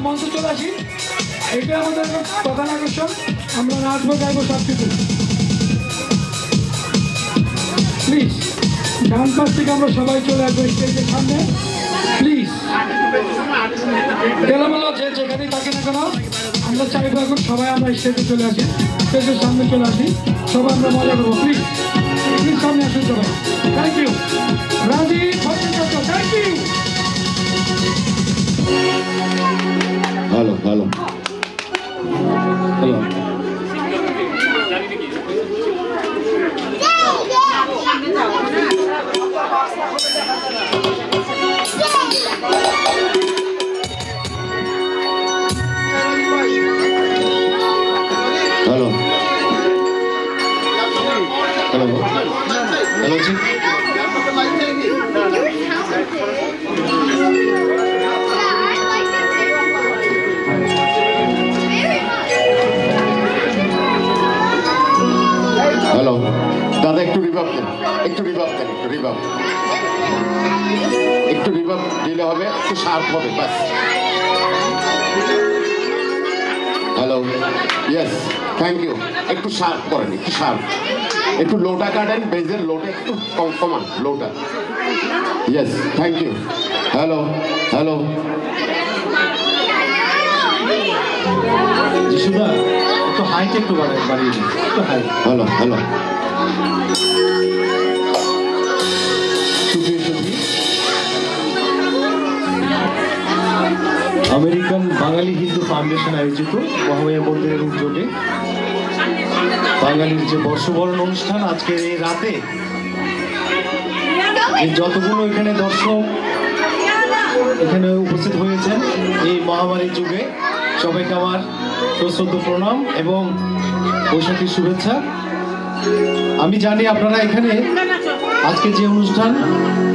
মঞ্চে চলে আসি। এটা আমাদের প্রধান আকর্ষণ, আমরা নাচবো গাইবো সব কিছু। প্লিজ ডান পাশ থেকে আমরা সবাই চলে আসবো স্টেজের সামনে প্লিজ। এলোমেলো যে যেখানেই থাকি না কেন আমরা চাইবো এখন সবাই আমরা স্টেজে চলে আসি, স্টেজের সামনে চলে আসি, সবাই আমরা মজা করবো। প্লিজ প্লিজ সামনে আসুন সবাই। Thank you Rajib Bhattacharya, thank you. Hello hello hello hello hello hello জি হ্যালো দাদা একটু রিভাব দেন, একটু রিভাব দেন, একটু রিভাব, একটু রিভাব দিলে হবে, একটু শার্প হবে বাস। Hello yes thank you. একটু শার্প করেন, একটু শার্প, একটু লোটা কাটেন, বেজের লোটা একটু কমান লোটা। Yes thank you. Hello hello যিশুদা একটু হাইট একটু বাড়িয়ে দিন, একটু high. Hello hello American Bengali Hindu foundation আয়োজিত মহামায়া মন্দিরের উদ্যোগে বাঙালির যে বর্ষবরণ অনুষ্ঠান আজকের এই রাতে যতগুলো এখানে দর্শক এখানে উপস্থিত হয়েছেন এই মহামারীর যুগে সবাইকে আমার সশ্রদ্ধ প্রণাম এবং বৈশাখীর শুভেচ্ছা। আমি জানি আপনারা এখানে আজকে যে অনুষ্ঠান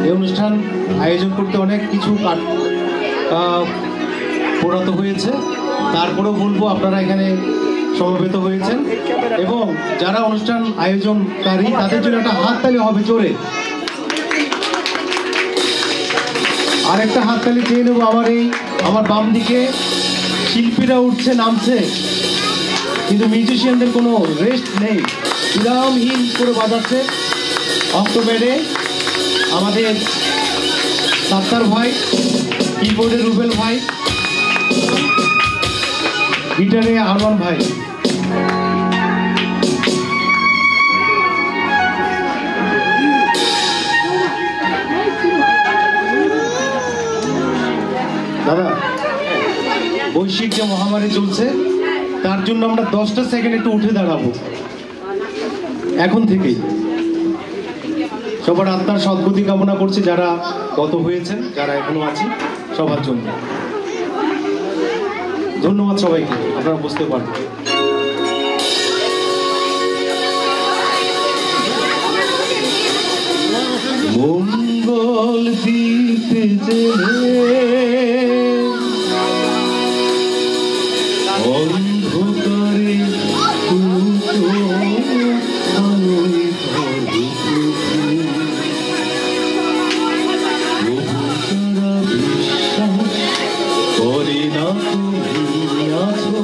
এই অনুষ্ঠান আয়োজন করতে অনেক কিছু পোড়াতে হয়েছে, তারপরেও বলবো আপনারা এখানে সমবেত হয়েছেন এবং যারা অনুষ্ঠান আয়োজনকারী তাদের জন্য একটা হাততালি হবে জোরে। আর একটা হাততালি চেয়ে নেবো আমার বাম দিকে শিল্পীরা উঠছে নামছে, কিন্তু মিউজিশিয়ানদের কোনো রেস্ট নেই, বিরামহীন করে বাজাচ্ছে। অক্টোবেরে আমাদের সাত্তার ভাই, কিবোর্ডে রুবেল ভাই, গিটারে আরমান ভাই। দাদা বৈশ্বিক যে মহামারী চলছে তার জন্য আমরা 10টা সেকেন্ড একটু উঠে দাঁড়াবো এখন থেকেই। সবার আত্মার সদ্গতি কামনা করছি, যারা গত হয়েছেন, যারা এখনো আছি, সবার জন্য ধন্যবাদ সবাইকে। আপনারা বুঝতে পারবেন। মঙ্গল দ্বীপে অন্ধকারে করে না তুমি আছো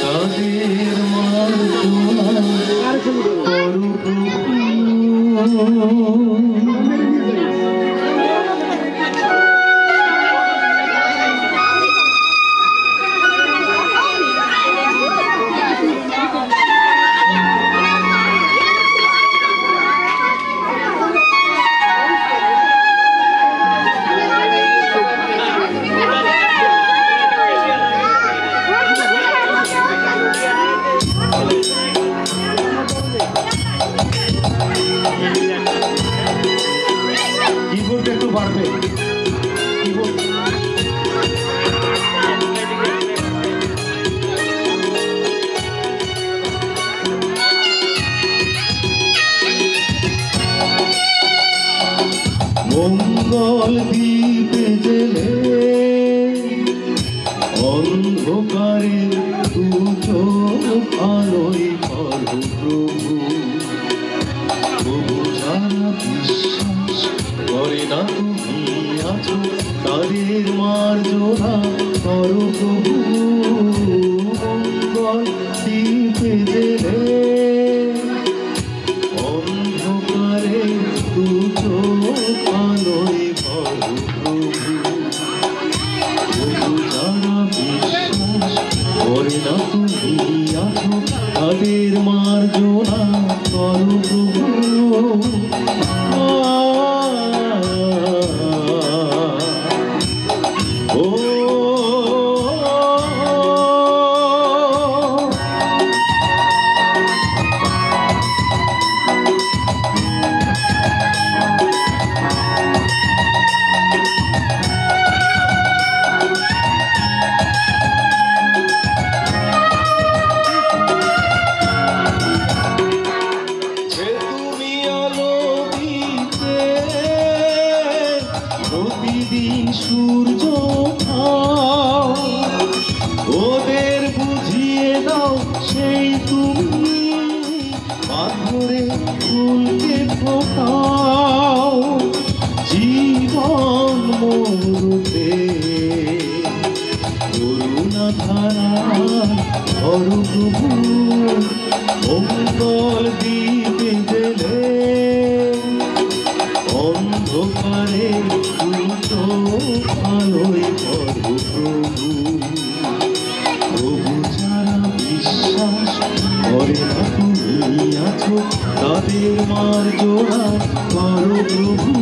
তাদের মার্জনা করু কিবোর্ডটা একটু বাড়বে। মঙ্গল দ্বীপে জেলে অন্ধকারে দু চোখ আলোয় করো প্রভু, প্রভু যারা বিশ্বাস করে না তুমি আছো তাদের মার্জনা করো প্রভু মঙ্গল দীপে জেলে অন্ধকারে দু চোখ আলোয় ভর প্রভু। যারা বিশ্বাস করে না তুমি আছো তাদের মার্জনা করো প্রভু। প্রতিদিন সূর্য ওদের বুঝিয়ে দাও সেই তুমি পাথরে ফুলকে ফোটাও জীবন মরুতে করুণা ধারায় ধর প্রভু মঙ্গল দীপে জেলে অন্ধকারে আলোয় ভর প্রভু। প্রভু যারা বিশ্বাস করে না তুমি আছো তাদের মার্জনা করো প্রভু।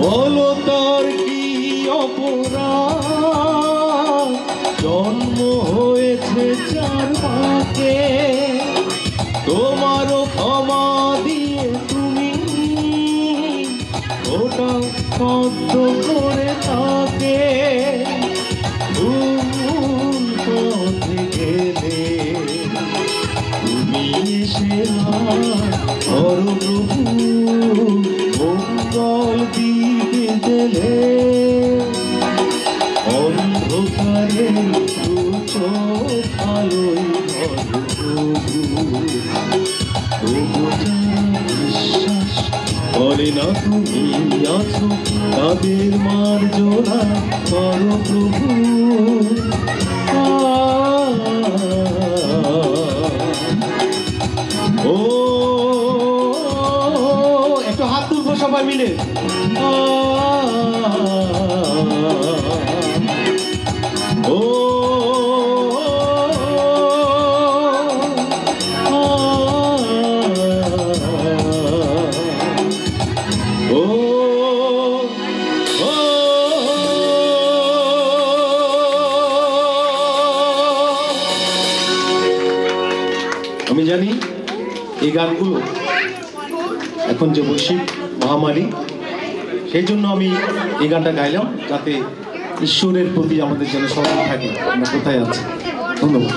বলো তার কি অপরাধ জন্ম হয়েছে চার পাকে তোমারও ক্ষমা দিয়ে তুমি ওটা পদ্ম করে তাকে ভুল পথে গেলে তুমি এসে ধর প্রভু মঙ্গল দীপে জেলে অন্ধকারে দু চোখ আলোয় ভর প্রভু। তবু যারা বিশ্বাস করে না তুমি আছো তাদের মার্জনা করো প্রভু। ও একটু হাত তুলবো সবাই মিলে। ও আমি জানি এই গানগুলো এখন যে বৈশ্বিক মহামারী সেই জন্য আমি এই গানটা গাইলাম যাতে ঈশ্বরের প্রতি আমাদের যেন স্মরণ থাকে আমরা কোথায় আছি। ধন্যবাদ।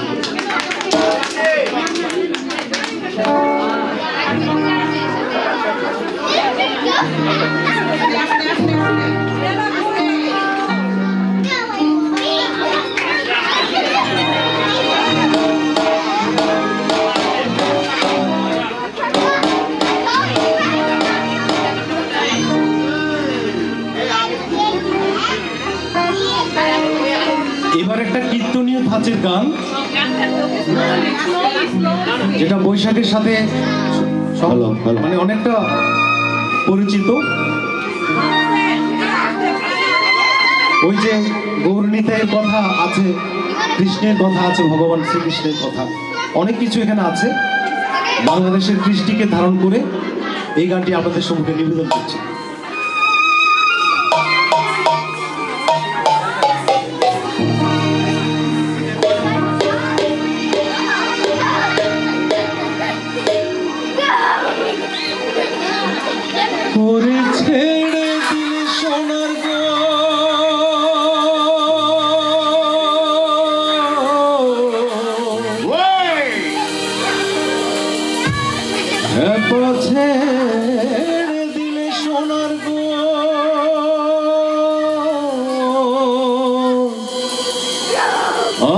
এবার একটা কীর্তনীয় ধাঁচের গান যেটা বৈশাখের সাথে মানে অনেকটা পরিচিত। ওই যে গৌরনীতায়ের কথা আছে, কৃষ্ণের কথা আছে, ভগবান শ্রীকৃষ্ণের কথা, অনেক কিছু এখানে আছে। বাংলাদেশের কৃষ্টিকে ধারণ করে এই গানটি আপনাদের সম্মুখে নিবেদন করছি। ছেড়ে দিলে সোনার গো ছেড়ে দিলে সোনার গো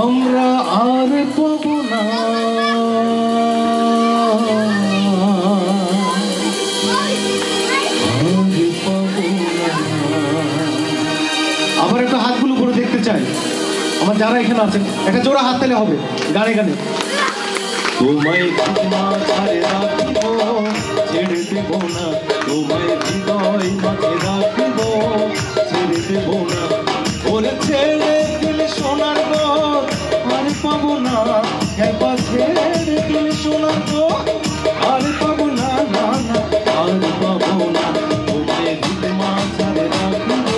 আমরা আর পাব না আবার একটু হাতগুলো করে দেখতে চাই আমার যারা এখানে আছেন একটা জোড়া হাত তালে হবে গানে গানে তোমায় মাথায় রাখিব ছেড়ে দেব না তোমায় হৃদয় মাঝে রাখিব ছেড়ে দেব না ওরে ছেড়ে দিলে সোনার গো আর পাবো না একবার ছেড়ে দিলে সোনার গো আর পাবো না না না আর পাবো না তোমায় হৃদয় মাঝে রাখিব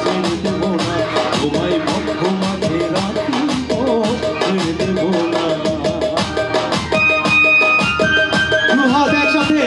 ছেড়ে দেব না তোমায় বক্ষ মাঝে রাখিব ছেড়ে দেব না হাত একসাথে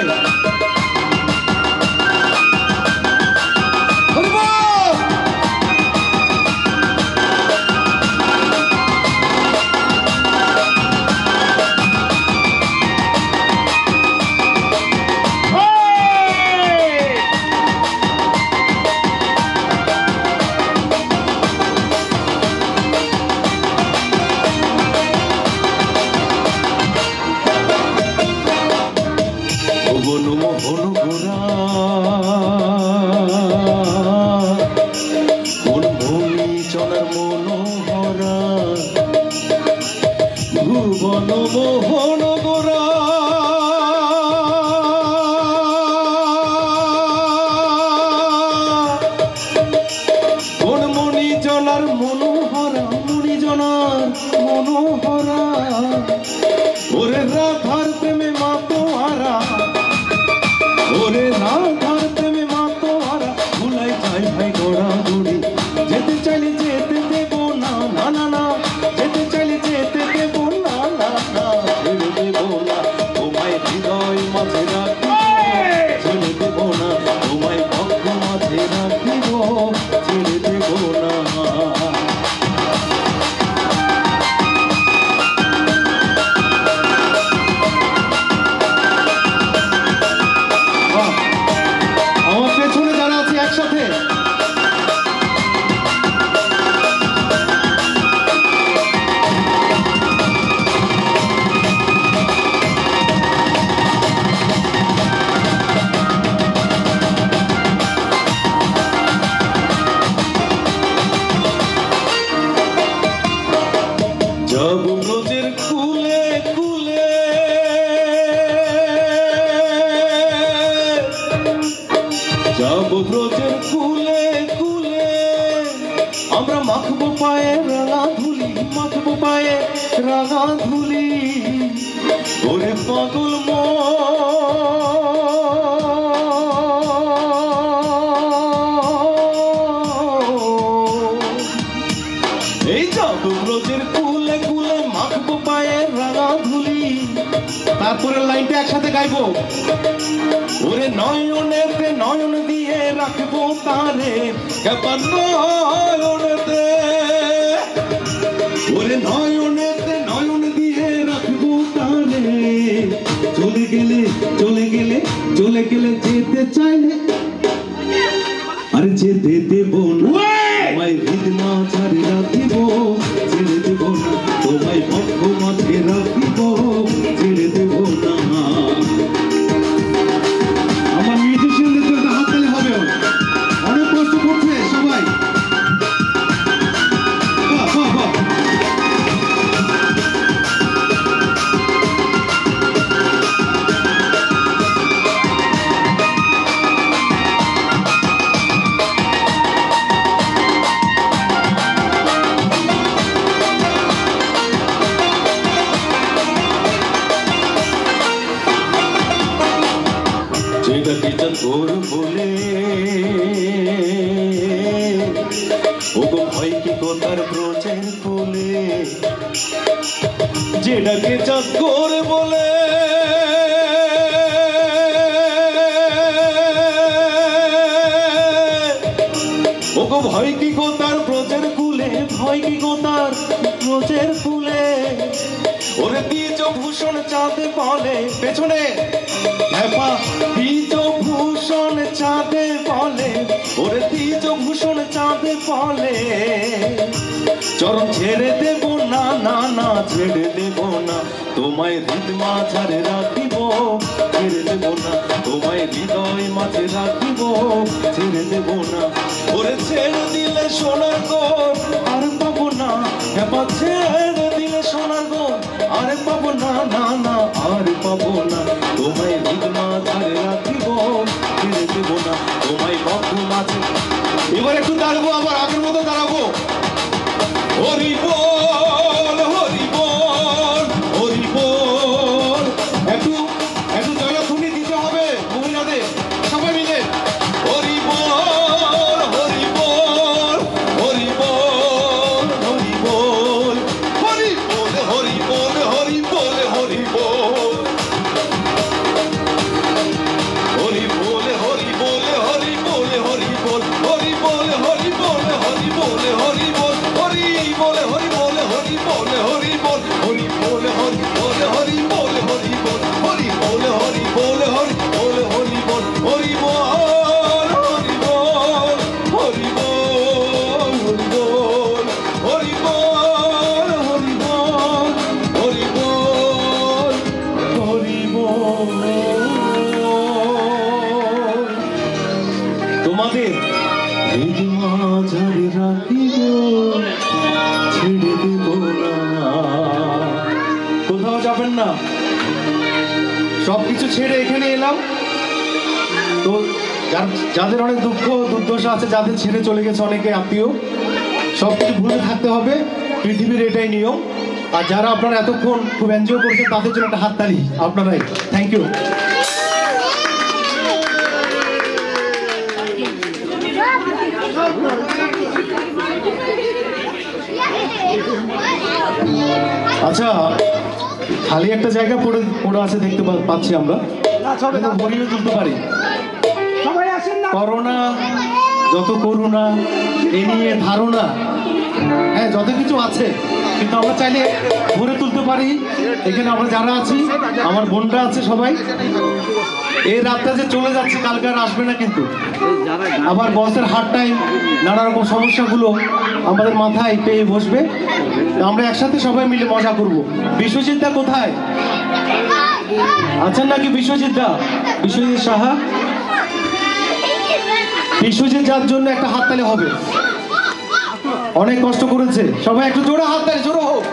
তারপরের লাইনটা একসাথে গাইবো ওরে নয়নেতে নয়ন দিয়ে রাখবো তারে নয়নেতে ওরে নয়নেতে নয়ন দিয়ে রাখবো তারে চলে গেলে চলে গেলে চলে গেলে যেতে চাইলে আর যেতে দেব না তোমায় হৃদয় মাঝে রাখিব ছেড়ে দেব না তোমায় বক্ষ মাঝে রাখিব ছেড়ে দেব না আমার মিউজিশিয়ানদের তো একটা হাততালি হবে অনেক কষ্ট করছে সবাই বাহ বাহ বাহ তোর বলে ওগো ভয় কি কোতার ব্রোচের কোলে যেটাকে চাকর বলে ওগো ভয় কি কোতার ব্রোচের কুলে ভয় কি কোতার ব্রোচের কুলে ওরে দিয়েছ ভূষণ চাঁদে বলে পেছনে দ্বিজ ভূষণ চাঁদে বলে, ওরে দ্বিজ ভূষণ চাঁদে বলে, চরণ ছেড়ে দেব না, না না ছেড়ে দেব না, তোমায় হৃদ মাঝারে রাখিব, ছেড়ে দেব না, তোমায় হৃদয় মাঝে রাখিব, ছেড়ে দেব না, ওরে ছেড়ে দিলে সোনার গোর আর পাবো না, হেপা ছেড়ে দিলে সোনার গোর আর পাবো না, না না আর পাবো না, তোমায় হৃদ মাঝারে রাখিব, ছেড়ে দেব না, তোমায় বদ্ধ মাঝে। এবার একটু দাঁড়াবো, আবার আগের মতো দাঁড়াবো। হরি বল, হরি বল, হরি বল। একটু একটু জয়ধ্বনি দিতে হবে মহিলাদের, সবাই মিলে। হরি বল, হরি বল, হরি বল, হরি বল, হরি বল, হরি বল, হরি বল, হরি বল, হরি বল, হরি বল, হরি বল, হরি বল, হরি বল, হরি বল, হরি বল, হরি বল, হরি বলে হরি বলে হরি বলে হরি বল, হরি বলে হরি বলে হরি বলে হরি বল, হরি বলে হরি বলে হরি বলে হরি বল, হরি বল, হরি বল, হরি বল, হরি বল, হরি বল, হরি বল, হরি বল, হরি বল। তোমাদের হৃদ মাঝারে রাখিব, ছেড়ে দেব না, কোথাও যাবেন না, সবকিছু ছেড়ে এখানে এলাম। তো যাদের অনেক দুঃখ দুর্দশা আছে, যাদের ছেড়ে চলে গেছে অনেকে আত্মীয়, সবকিছু ভুলে থাকতে হবে, পৃথিবীর এটাই নিয়ম। আর যারা আপনারা এতক্ষণ খুব এনজয় করছেন তাদের জন্য একটা হাততালি আপনারাই, থ্যাংক ইউ। আচ্ছা, খালি একটা জায়গা পড়ে আছে দেখতে পাচ্ছি আমরা, ভরিয়ে তুলতে পারি। করোনা যত করুণা, এ নিয়ে ধারণা, হ্যাঁ যত কিছু আছে, কিন্তু আমরা চাইলে ভরে তুলতে পারি। এখানে আমরা যারা আছি, আমার বোনরা আছে সবাই, এই রাতটা যে চলে যাচ্ছে কালকে আর আসবে না, কিন্তু আবার বসের হার্ড টাইম, নানা রকম সমস্যাগুলো আমাদের মাথায় পেয়ে বসবে। আমরা একসাথে সবাই মিলে মজা করব। বিশ্বজিৎ দা কোথায় আছেন নাকি? বিশ্বজিৎ দা, বিশ্বজিৎ সাহা, বিশ্বজিৎ যার জন্য একটা হাততালি হবে, অনেক কষ্ট করেছে। সবাই একটু জোরে হাততালি, জোরে হোক।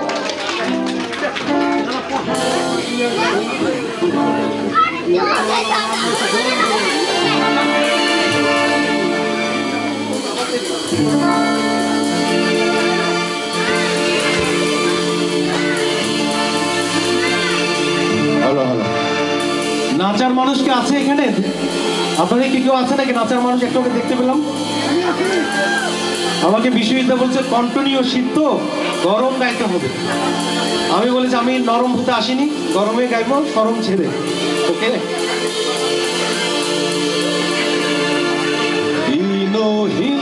হ্যালো হ্যালো, নাচার মানুষ কি আছে এখানে? আপনাদের কি কেউ আছে নাকি নাচার মানুষ? একটু দেখতে পেলাম। আমাকে বিশ্ববিদ্যালয় বলছে কন্টিনিউ শীত তো, গরম গাইতে হবে। আমি বলেছি আমি নরম হতে আসিনি, গরমে গাইবো, শরম ছেড়ে। ওকে, দিনহীন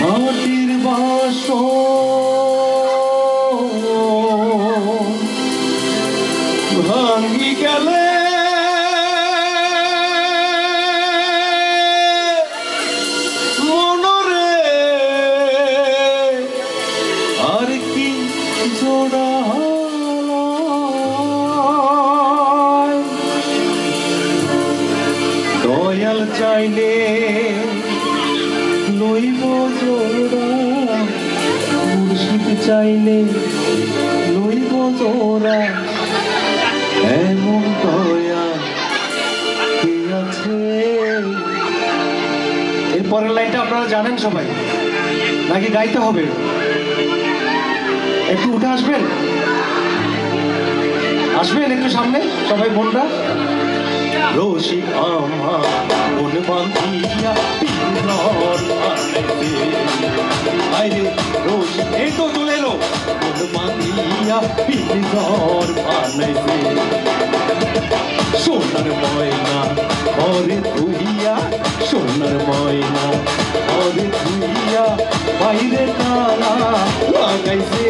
মাটির বাসন ভাঙ্গি গেলে মনরে আর কি জোড়া দয়াল চাইলে লইব জোড়া, মুর্শিদ চাইলে লইব জোড়া, এমন দয়া কে আছে? এরপরের লাইনটা আপনারা জানেন সবাই নাকি গাইতে হবে? একটু উঠে আসবেন, আসবেন একটু সামনে সবাই বোনরা। রসিক আমার মন বান্ধিয়া পিঞ্জর আনেতে, আইরে রসিক এই তো চলে এলো, মন বান্ধিয়া পিঞ্জর আনেতে, সোনার ময়না ঘরে ধুইয়া লইয়া বাইরে তালা লাগাইছে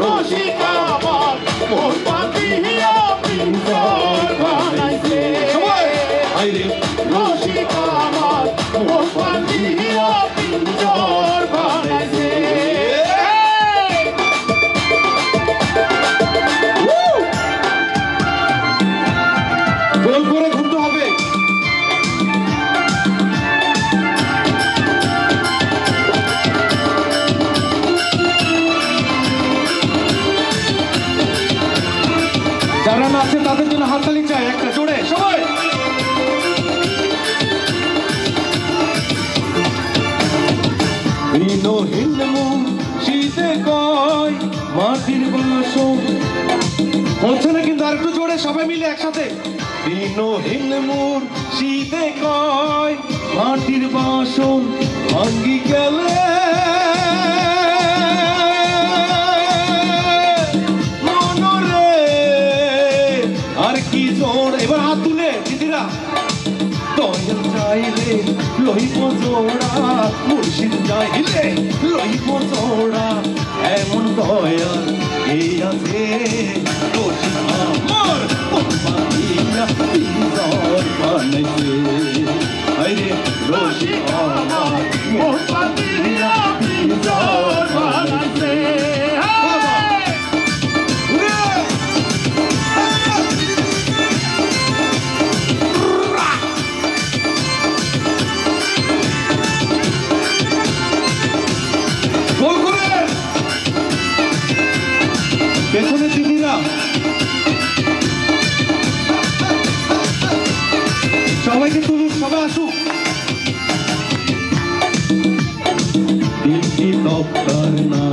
রসিক আমার মোর বাঁধিয়া পিঞ্জর বানাইছে আইরে রসিক আমার মোর বাঁধিয়া পিঞ্জর বানাইছে গোল করে ঘুরতে হবে যারা নাচে তাদের জন্য হাততালি চাই একটা জোরে সবাই ঋণহীন মন শীতে কয় মাটির বাসন হচ্ছে না কিন্তু আর একটু জোরে সবাই মিলে একসাথে ঋণহীন মন শীতে কয় মাটির বাসন ভাঙ্গি গেলে আর কি জোর এবার হাত তুলে দিদিরা দয়াল চাইলে লইব জোড়া মুর্শিদ চাইলে লইব জোড়া এমন দয়াল এই আছে রসিক আমার বাঁধিয়া পিঞ্জর বানাইছে আইরে রসিক আমার বাঁধিয়া পিঞ্জর বানাইছে পেছনে দিদিরা সবাইকে তুলুন সবাই আসুক তিনটি দপ্তর না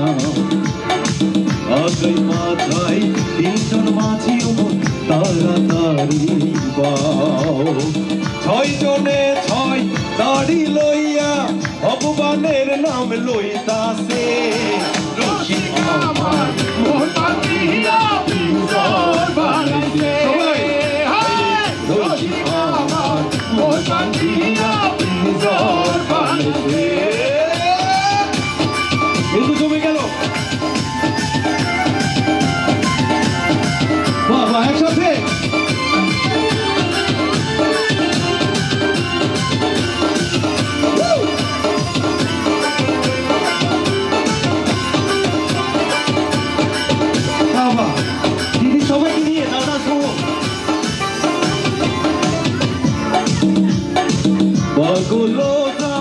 আগাই মাথায় তিনজন মাঝি তাড়াতাড়ি বাও ছয় জনে ছয় দাড়ি লইয়া ভগবানের নাম লইতাছে রসিক আমার মোর বাঁধিয়া পিঞ্জর বানাইছে রসিক আমার মোর বাঁধিয়া পিঞ্জর বানাইছে কিন্তু জমে গেল বাবা একসাথে দিদি সবাইকে নিয়ে দাদা সহ পাগলতা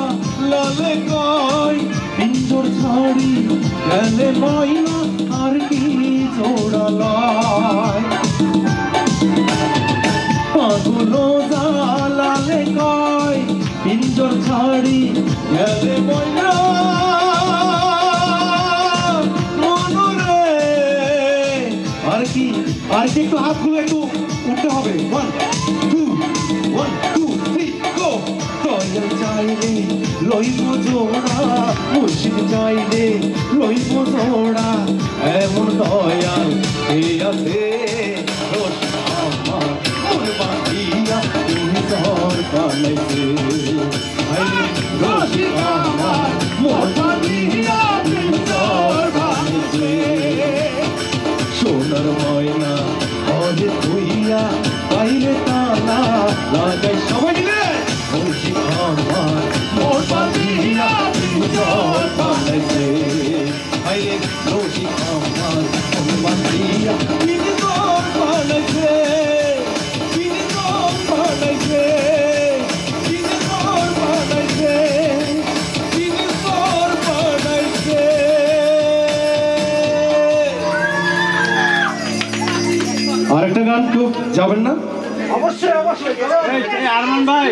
লালে কয় পিঞ্জর ছাড়ি গেলে ময়না আর কি জোড়ালায় পাগলতা লালে কয় পিঞ্জর ছাড়ি গেলে ময়না আর কি একটু হাতগুলো একটু উঠতে হবে 1 2 3 গো দয়াল চাইলে লইব জোড়া মুর্শিদ চাইলে লইব জোড়া এমন দয়াল এই আছে রসিক আমার মোর বাঁধিয়া পিঞ্জর বানাইছে রসিক আমার মোর বাঁধিয়া পিঞ্জর বানাইছে সোনার ময়না অলে ধুইয়া বাইরে তালা লাগাই সবাই মিলে রসিক আমার মোর বাঁধিয়া পিঞ্জর বানাইছে হাইরে রসিক আমার মোর বাঁধিয়া পিঞ্জর বানাইছে পিঞ্জর বানাইছে পিঞ্জর বানাইছে পিঞ্জর বানাইছে আরেকটা গান কেউ যাবেন না অবশ্যই অবশ্যই আরমান ভাই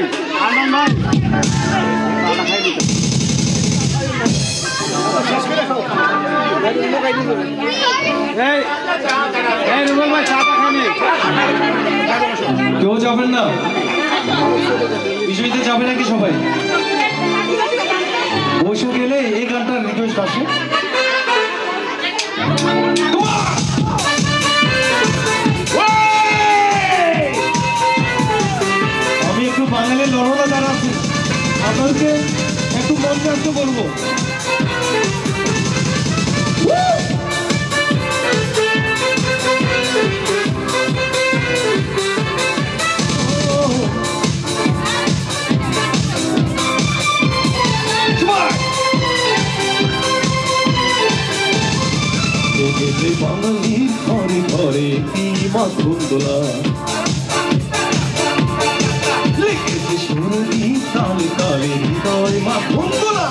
কেউ যাবেন না বিষয়তে যাবে নাকি সবাই বসে গেলে এই গানটার রিকোয়েস্ট আসে আমি একটু বাঙালির লড়না যারা আছে আপনাদেরকে একটু সামনে আসতে বলবো। বাঙালির ঘরে ঘরে কি মাধুন্দোলা লিখেছে সুরলি তালে তালে হৃদয় মাধুন্দোলা।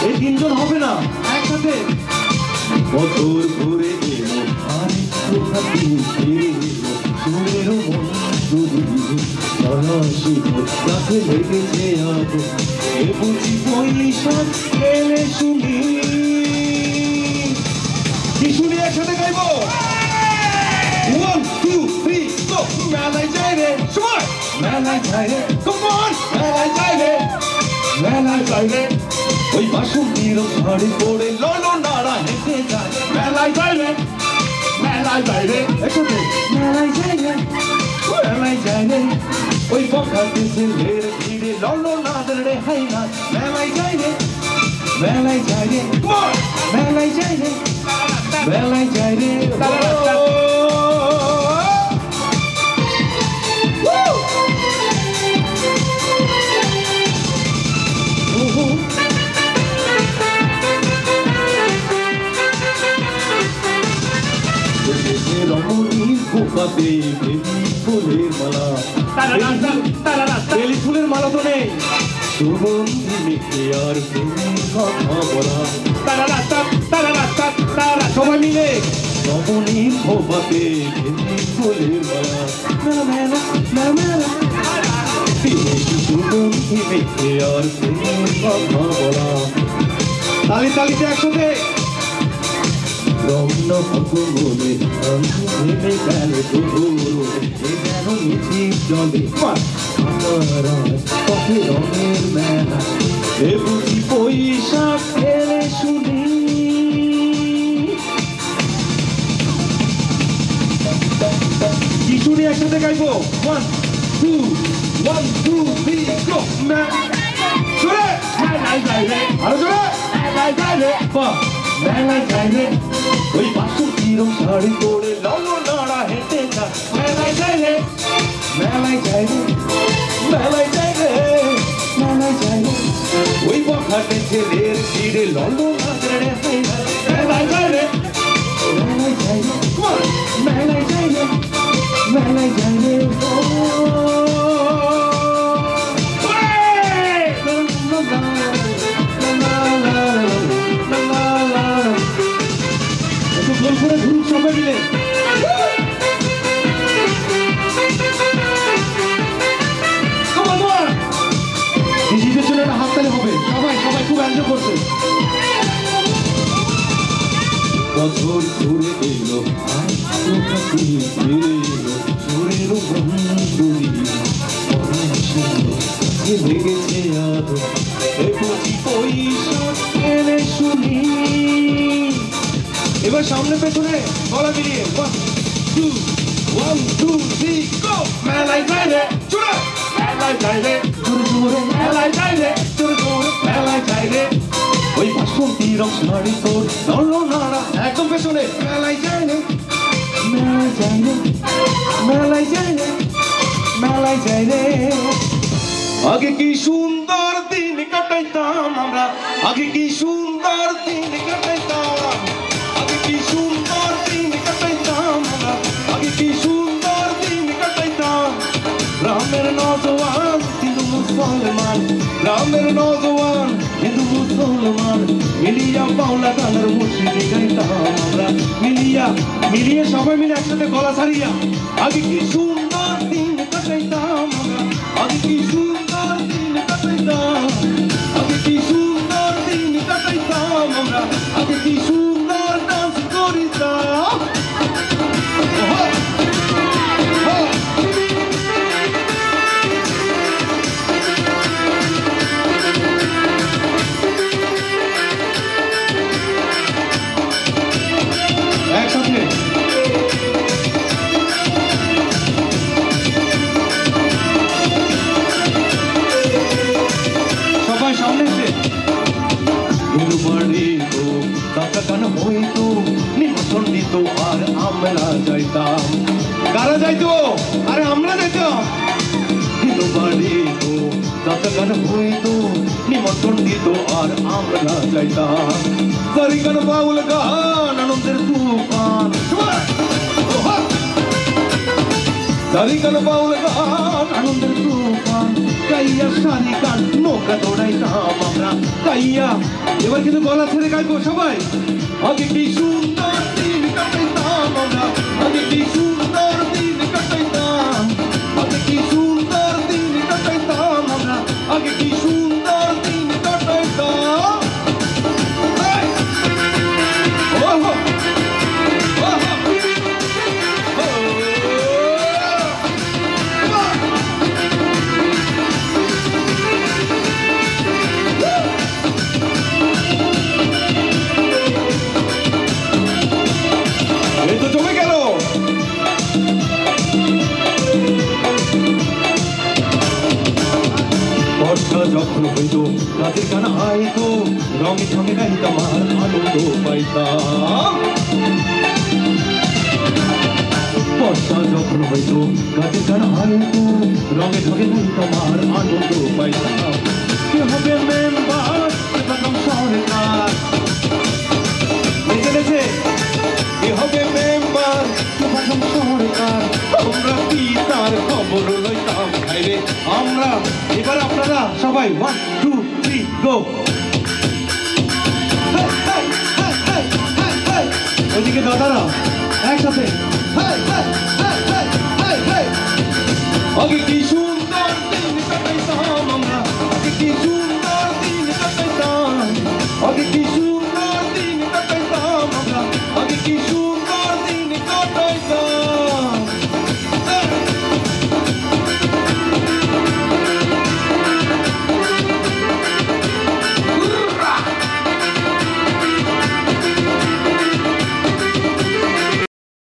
এই তিনজন হবে না একসাথে। বছর ঘুরে এলো আরেকটু হাতি ফিরে এলো সুরেরও মঞ্জুরি পলাশি ভোটাকে লেগেছে আগুন এ বুঝি বৈশাখ এলে শুনি। কি শুনি একসাথে গাইবো? 1 2 3 গো। মেলায় যাই রে সময় মেলায় যাই রে কাম অন মেলায় যাই রে মেলায় যাই রে ওই বাসন্তীর শাড়ি পরে ললো নাড়া হেঁটে যায় মেলায় যাই রে মেলায় যাই রে একসাথে মেলায় যাই রে মেলায় যাই রে ওই বখাতে ছেলের ভিড়ে ললো নাড়া রে হাই না মেলায় যাই রে মেলায় যাই রে মেলায় যাই রে মেলায় যাই রে। রমণীর খোপাতে বেলি ফুলের মালা বেলি ফুলের মালা তো নেই সুগন্ধি মেখে আর প্রেমের কথা বলা সবাই মিলে রমণীর খোপাতে বেলি ফুলের মালা সুগন্ধি মেখে আর প্রেমের কথা বলা। তালি তালিতে একসাথে রমন ভগবনে ভেবে গেল যেন মিছিল জলে পথে রঙের মেলা এ বুঝি বৈশাখ ফেলে শুনি। কি শুনি একসাথে গাইবো? 1 2 1 2 3 গো। জোরে মেলায় যাই রে আরো জোরে মেলায় যাই রে বাহ মেলায় যাই রে ওই বাসন্তীর শাড়ি পরে ললো নাড়া হেঁটে যায় মেলায় যাই রে মেলায় যাই রে মেলায় যাই রে মেলায় যাই রে ওই বখাটে ছেলের ভিড়ে ললো নাড়া রে মেলায় যাই রে মেলায় যাই রে মেলায় যাই রে মেলায় যাই রে। সবাই মিলে নিজেদের জন্য একটা হাততালি হবে। সবাই সবাই খুব এনজয় করছে। বছর ঘুরে এলো ফিরে এলো সুরের বন্ধুরি লেগেছে আদর এ বুঝি বৈশাখ এলে শুনি। এবার সামনে পেছনে গলা মিলিয়ে 1 2 3 গো। মেলায় যাই রে জোরে মেলায় যাই রে জোরে জোরে মেলায় যাই রে জোরে জোরে মেলায় যাই রে ওই বাসন্তীর শাড়ি তোর ললো নাড়া একদম পেছনে মেলায় যাই রে মেলায় যাই রে মেলায় যাই রে মেলায় যাই রে। আগে কি সুন্দর দিন কাটাইতাম আমরা আগে কি সুন্দর দিন কাটাইতাম আগে কি সুন্দর দিন কাটাইতাম আমরা আগে কি সুন্দর দিন কাটাইতাম। গ্রামের নজওয়ান হিন্দু মুসলমান গ্রামের নজওয়ান হিন্দু মুসলমান মিলিয়া বাউলা গানের মুর্শিদি গাইতাম আমরা মিলিয়া মিলিয়ে সবাই মিলে একসাথে গলা ছাড়িয়া আগে কি সুন্দর দিন কাটাইতাম আমরা আগে কি সুন্দর দিন কাটাইতাম আগে কি সুন্দর দিন কাটাইতাম আমরা আগে কি সুন্দর ডান্স করিতাম। একসাথে যাইতো আরে আমরা যাইতো কিন্তু বাড়ি তো যাত্রা গান হইতো নিমন্ত্রণ দিত আর আমরা যাইতাম সারি গান বাউল গান আনন্দের তুফান সারি গান বাউল গান আনন্দের তুফান কাইয়া সারি গান নৌকা দৌড়াইতাম আমরা কাইয়া এবার কিন্তু গলা ছেড়ে গাইবো সবাই আগে কি সুন্দর দিন কাটাইতাম আমরা আগে কি সুন্দর দিন কাটাইতাম আগে কি সুন্দর দিন কাটাইতাম আমরা আগে কি সুন্দর দিন কাটাইতাম ওহো যখন হইতো রাতের গান আইতো রঙে ঢঙে গাইতাম আর আনন্দ পাইতাম বর্ষা যখন হইতো রাতের গান আইতো রঙে ঢঙে গাইতাম আর আনন্দ পাইতাম কে হবে মেম্বার সরকার বুঝেছে কে হবে মেম্বার সরকার আমরা কি তার খবর লইতাম খাইলে আমরা এবার আপনারা সবাই 1 2 3 গো ওইদিকে দাদারা একসাথে আগে কি